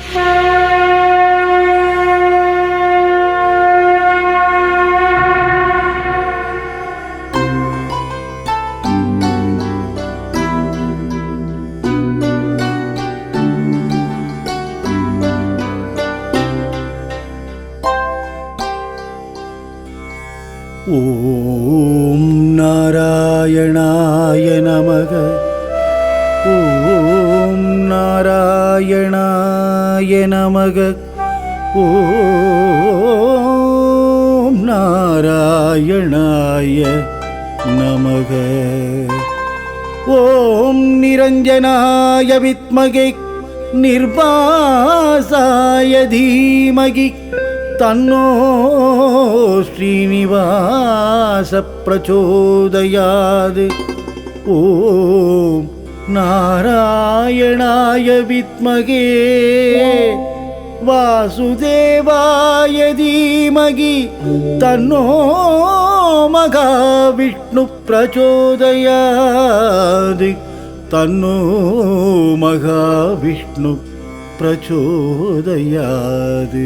ஓம் நாராயணாய நமக. ஓம் நாராயணாய நமக. ஓம் நாராயணாய நமக. ஓம் நிரஞ்சனாய வித்மகே நிர்பாசாய தீமகி தன்னோ ஸ்ரீனிவாச பிரச்சோதயாத். ஓம் நாராயணாய வித்மகே வாசுதேவாய தீமகி தன்னோ மகாவிஷ்ணு பிரச்சோதயாத். தன்னோ மகாவிஷ்ணு பிரச்சோதயாத்.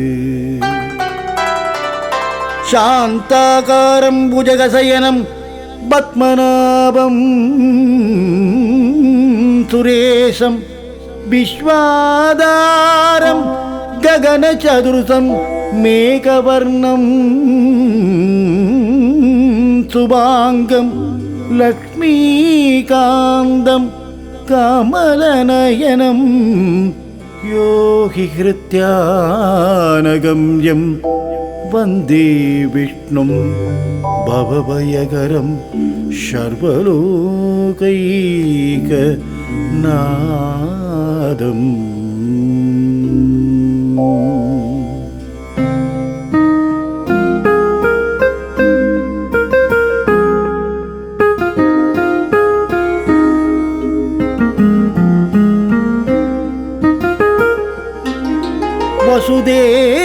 சாந்தாகாரம் புஜகசயனம் பத்மநாபம் சுரேஷம் விஸ்வாதாரம் ககனசதுர்சம் மேகவர்ணம் சுபாங்கம் லக்ஷ்மீகாந்தம் கமலநயனம் யோகி ஹிருத்யானகம்யம் வந்தே விஷ்ணும் பவபயகரம் சர்வலோகைகநாதம்.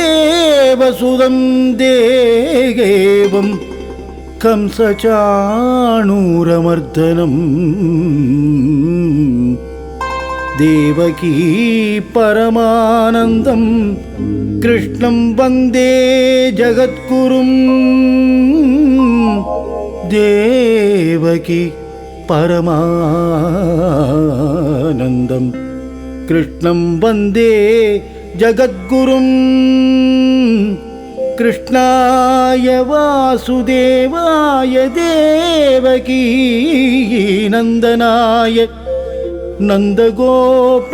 வசுதேவசுதம் தேவம் கம்சசாணூரமர்தனம் தேவகீ பரமானந்தம் கிருஷ்ணம் வந்தே ஜகத்குரும். தேவகீ பரமானந்தம் கிருஷ்ணம் வந்தே ஜகத்குரும். கிருஷ்ணாய வாசுதேவாய தேவகீ நந்தனாய நந்தகோபகுமார்